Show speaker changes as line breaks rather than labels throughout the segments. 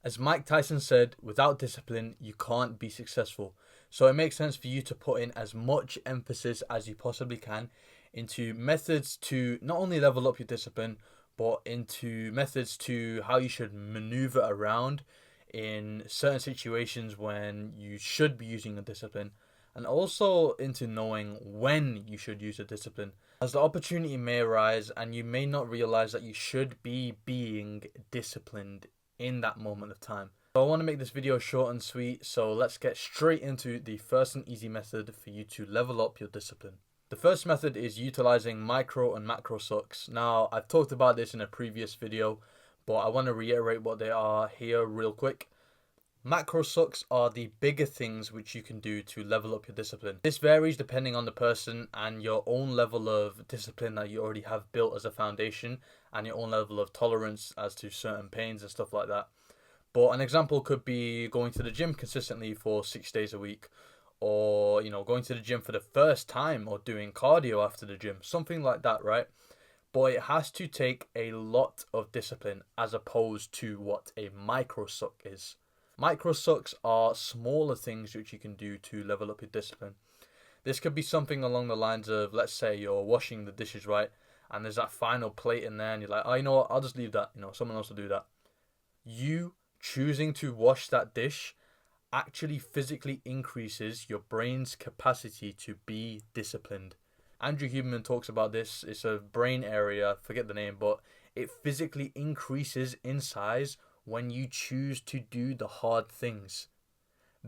As Mike Tyson said, without discipline, you can't be successful. So it makes sense for you to put in as much emphasis as you possibly can into methods to not only level up your discipline, but into methods to how you should maneuver around in certain situations when you should be using a discipline, and also into knowing when you should use a discipline. As the opportunity may arise and you may not realize that you should be being disciplined in that moment of time. So I want to make this video short and sweet, so let's get straight into the first and easy method for you to level up your discipline. The first method is utilizing micro and macro sucks. Now, I've talked about this in a previous video, but I want to reiterate what they are here real quick. Macro sucks are the bigger things which you can do to level up your discipline. This varies depending on the person and your own level of discipline that you already have built as a foundation, and your own level of tolerance as to certain pains and stuff like that. But an example could be going to the gym consistently for 6 days a week, or going to the gym for the first time, or doing cardio after the gym, something like that, right? But it has to take a lot of discipline as opposed to what a micro suck is. Micro sucks are smaller things which you can do to level up your discipline. This could be something along the lines of, let's say you're washing the dishes, right? And there's that final plate in there, and you're like, oh, you know what? I'll just leave that. Someone else will do that. You choosing to wash that dish actually physically increases your brain's capacity to be disciplined. Andrew Huberman talks about this. It's a brain area, I forget the name, but it physically increases in size when you choose to do the hard things.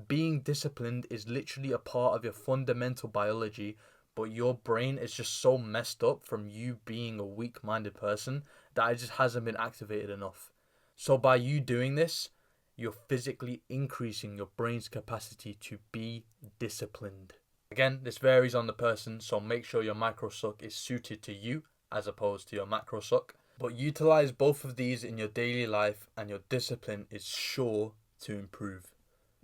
Being disciplined is literally a part of your fundamental biology, but your brain is just so messed up from you being a weak-minded person that it just hasn't been activated enough. So by you doing this, you're physically increasing your brain's capacity to be disciplined. Again, this varies on the person, so make sure your micro suck is suited to you as opposed to your macro suck. But utilize both of these in your daily life and your discipline is sure to improve.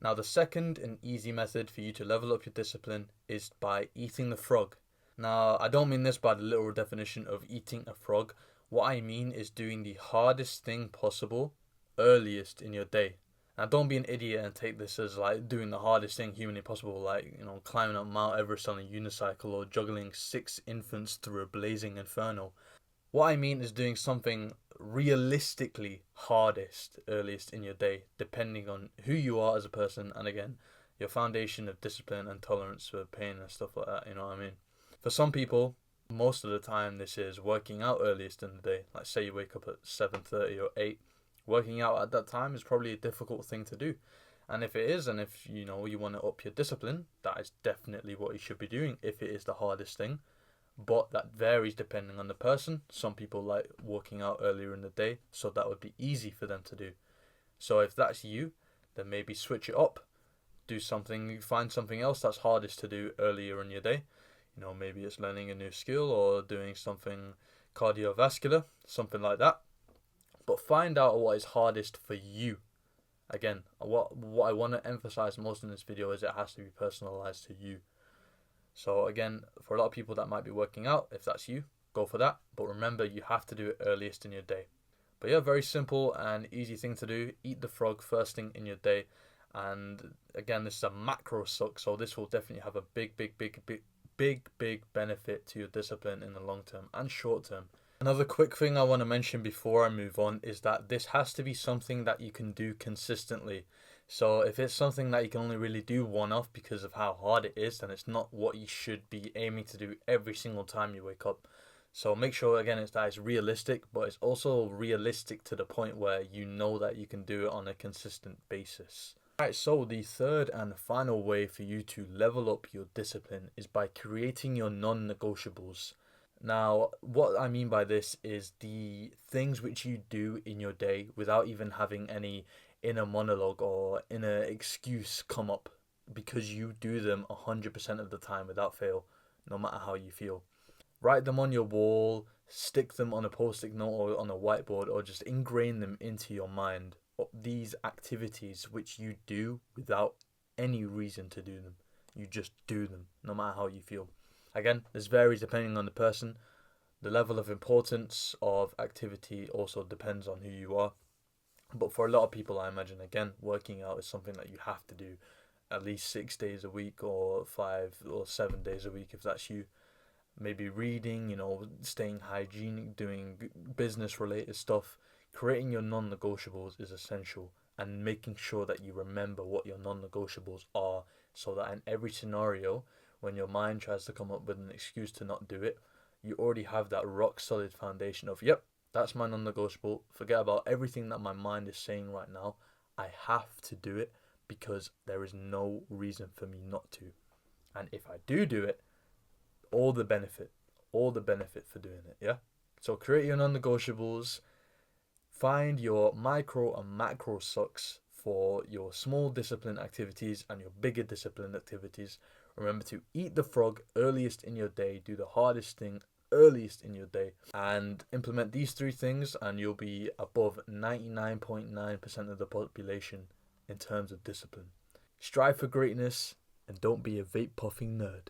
Now, the second and easy method for you to level up your discipline is by eating the frog. Now, I don't mean this by the literal definition of eating a frog. What I mean is doing the hardest thing possible earliest in your day. Now, don't be an idiot and take this as like doing the hardest thing humanly possible, like, climbing up Mount Everest on a unicycle or juggling 6 infants through a blazing inferno. What I mean is doing something realistically hardest earliest in your day, depending on who you are as a person, and again, your foundation of discipline and tolerance for pain and stuff like that, you know what I mean? For some people, most of the time this is working out earliest in the day. Like, say you wake up at 7:30 or 8, working out at that time is probably a difficult thing to do. And if it is, and if you want to up your discipline, that is definitely what you should be doing if it is the hardest thing. But that varies depending on the person. Some people like working out earlier in the day, so that would be easy for them to do. So if that's you, then maybe switch it up. Find something else that's hardest to do earlier in your day. Maybe it's learning a new skill or doing something cardiovascular, something like that. But find out what is hardest for you. Again, what I want to emphasize most in this video is it has to be personalized to you. So again, for a lot of people that might be working out, if that's you, go for that. But remember, you have to do it earliest in your day. But yeah, very simple and easy thing to do. Eat the frog first thing in your day. And again, this is a macro suck, so this will definitely have a big benefit to your discipline in the long term and short term. Another quick thing I want to mention before I move on is that this has to be something that you can do consistently. So if it's something that you can only really do one off because of how hard it is, then it's not what you should be aiming to do every single time you wake up. So make sure again it's realistic, but it's also realistic to the point where you know that you can do it on a consistent basis. Alright, so the third and final way for you to level up your discipline is by creating your non-negotiables. Now, what I mean by this is the things which you do in your day without even having any inner monologue or inner excuse come up, because you do them 100% of the time without fail, no matter how you feel. Write them on your wall, stick them on a post-it note or on a whiteboard, or just ingrain them into your mind. These activities which you do without any reason to do them. You just do them, no matter how you feel. Again, this varies depending on the person. The level of importance of activity also depends on who you are. But for a lot of people, I imagine, again, working out is something that you have to do at least 6 days a week, or 5 or 7 days a week if that's you. Maybe reading, staying hygienic, doing business related stuff. Creating your non negotiables is essential, and making sure that you remember what your non negotiables are, so that in every scenario, when your mind tries to come up with an excuse to not do it, you already have that rock solid foundation of, yep, that's my non negotiable. Forget about everything that my mind is saying right now. I have to do it because there is no reason for me not to. And if I do it, all the benefit, all the benefit for doing it, yeah? So create your non negotiables, find your micro and macro sucks for your small discipline activities and your bigger discipline activities. Remember to eat the frog earliest in your day, do the hardest thing earliest in your day, and implement these three things, and you'll be above 99.9% of the population in terms of discipline. Strive for greatness and don't be a vape puffing nerd.